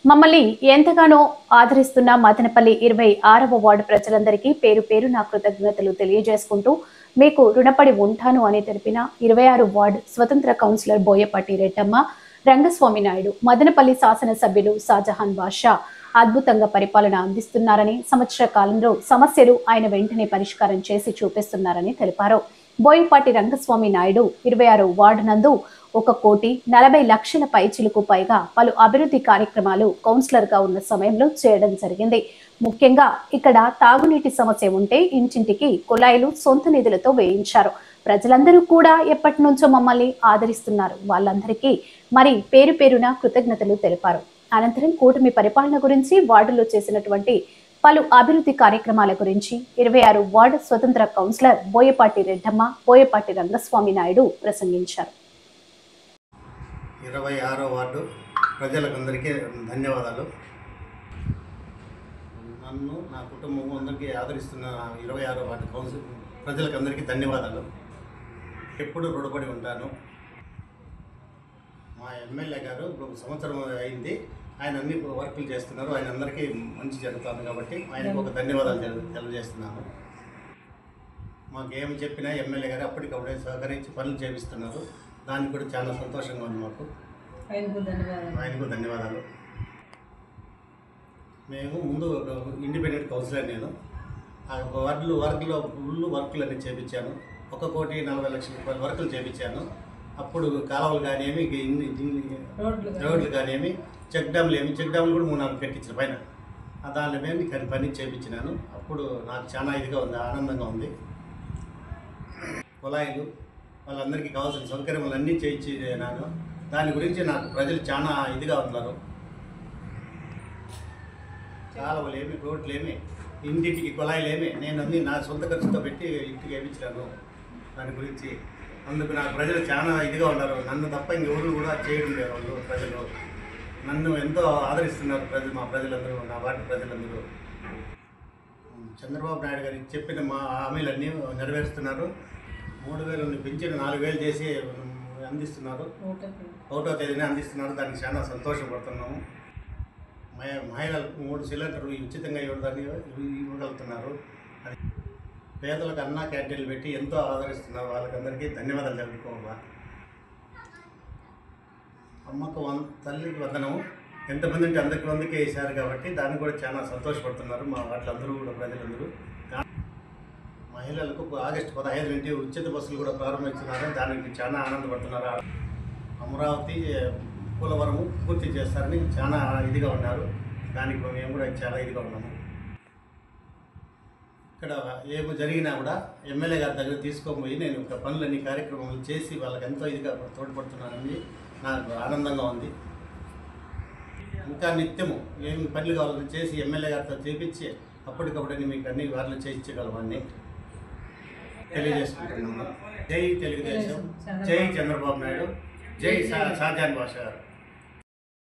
మమ్మల్ని ఎంతగానో ఆదరిస్తున్న మదనపల్లి 26వ వార్డు ప్రజలందరికీ పేరు పేరు నా కృతజ్ఞతలు తెలియజేసుకుంటూ మీకు రుణపడి ఉంటాను అని తెలిపిన 26 వార్డు స్వతంత్ర కౌన్సిలర్ బోయపాటి రెడ్డమ్మ రంగస్వామి నాయుడు మదనపల్లి శాసనసభ్యులు షాజహాన్ బాషా అద్భుతంగా పరిపాలన అందిస్తున్నారని సంవత్సర కాలంలో సమస్యలు ఆయన వెంటనే పరిష్కారం చేసి చూపిస్తున్నారని తెలిపారు. బోయపాటి రంగస్వామి నాయుడు 26 వార్డు నందు 1,40,00,000 పైచిలకు పైగా పలు అభివృద్ధి కార్యక్రమాలు కౌన్సిలర్ గా ఉన్న సమయంలో చేయడం జరిగింది. ముఖ్యంగా ఇక్కడ తాగునీటి సమస్య ఉంటే ఇంటింటికి కుళాయిలు సొంత నిధులతో వేయించారు. ప్రజలందరూ కూడా ఎప్పటి నుంచో మమ్మల్ని ఆదరిస్తున్నారు. వాళ్ళందరికీ మరి పేరు పేరున కృతజ్ఞతలు తెలిపారు. అనంతరం కూటమి పరిపాలన గురించి వార్డులో చేసినటువంటి పలు అభివృద్ధి కార్యక్రమాల గురించి 26 వార్డు స్వతంత్ర కౌన్సిలర్ బోయపాటి రెడ్డమ్మ, బోయపాటి రంగస్వామి నాయుడు ప్రసంగించారు. 26వ వార్డు ప్రజలకందరికీ ధన్యవాదాలు. నన్ను నా కుటుంబం అందరికీ ఆదరిస్తున్న 26వ వార్డు కౌన్సిల్ ప్రజలకందరికీ ధన్యవాదాలు. ఎప్పుడు రుణపడి ఉంటాను. మా ఎమ్మెల్యే గారు ఇప్పుడు సంవత్సరం అయింది, ఆయన అన్ని వర్కులు చేస్తున్నారు. ఆయన అందరికీ మంచి జరుగుతుంది కాబట్టి ఆయనకు ఒక ధన్యవాదాలు తెలియజేస్తున్నాను. మాకేం చెప్పినా ఎమ్మెల్యే గారు అప్పటికప్పుడే సహకరించి పనులు చేపిస్తున్నారు. దానికి కూడా చాలా సంతోషంగా ఉంది మాకు. ఆయనకు ధన్యవాదాలు. మేము ముందు ఇండిపెండెంట్ కౌన్సిలర్, నేను ఆ వర్క్లో ఫుల్ వర్కులన్నీ చేపించాను. 1,40,00,000 వర్కులు చేపించాను. అప్పుడు కాలువలు కానివి, రోడ్లు కానివి, చెక్ డ్యామ్లు కూడా 3-4 కట్టించిన పైన దానిలో మేము పని చేయించినాను. అప్పుడు నాకు చాలా ఇదిగా ఉంది, ఆనందంగా ఉంది. కుళాయిలు వాళ్ళందరికీ కావాల్సిన సౌకర్యములు అన్నీ చేయించినాను. దాని గురించి నాకు ప్రజలు చాలా ఇదిగా ఉన్నారు. కాలువలేమి, రోడ్లేమి, ఇంటింటికి కుళాయిలేమి నేను అన్నీ నా సొంత ఖర్చుతో పెట్టి ఇంటికి వేయించాను. దాని గురించి అందుకు నాకు ప్రజలు చాలా ఇదిగా ఉన్నారు. నన్ను తప్ప ఇంకెవరు కూడా చేయడం లేదు. వాళ్ళు ప్రజలు నన్ను ఎంతో ఆదరిస్తున్నారు. మా ప్రజలందరూ, నా వార్డు ప్రజలందరూ. చంద్రబాబు నాయుడు గారు చెప్పిన మా హామీలన్నీ నెరవేరుస్తున్నారు. 3,000 పెంచిన 4,000 చేసి అందిస్తున్నారు. 1వ తేదీనే అందిస్తున్నారు. దానికి చాలా సంతోషపడుతున్నాము. మహిళలకు 3 సిలిండర్లు ఉచితంగా ఇవ్వగలుగుతున్నారు. పేదలకు అన్నా క్యాంటీన్లు పెట్టి ఎంతో ఆదరిస్తున్నారు. వాళ్ళకందరికీ ధన్యవాదాలు తెలుపుకోవాలి. అమ్మకు తల్లికి వందనము ఎంతమంది అంటే అందరికీ వేశారు కాబట్టి దాన్ని కూడా చాలా సంతోషపడుతున్నారు మా వాళ్ళందరూ కూడా, ప్రజలందరూ. మహిళలకు ఆగస్టు 15 నుండి ఉచిత బస్సులు కూడా ప్రారంభించినారు. దానికి చాలా ఆనందపడుతున్నారు. అమరావతి, పోలవరము పూర్తి చేస్తారని చాలా ఇదిగా ఉన్నారు. దానికి మేము కూడా చాలా ఇదిగా ఉన్నాము. ఇక్కడ ఏమి జరిగినా కూడా ఎమ్మెల్యే గారి దగ్గర తీసుకొని నేను ఒక పనులన్నీ కార్యక్రమాలు చేసి వాళ్ళకి ఎంతో ఇదిగా తోడ్పడుతున్నానని నాకు ఆనందంగా ఉంది. ఇంకా నిత్యము ఏమి పనులు కావాలని చేసి ఎమ్మెల్యే గారితో చేపించి అప్పటికప్పుడని మీకు అన్ని వార్లు చేయించగలమని తెలియజేసుకుంటున్నాను. జై తెలుగుదేశం, జై చంద్రబాబు నాయుడు, జై షాజహాన్ బాషా గారు.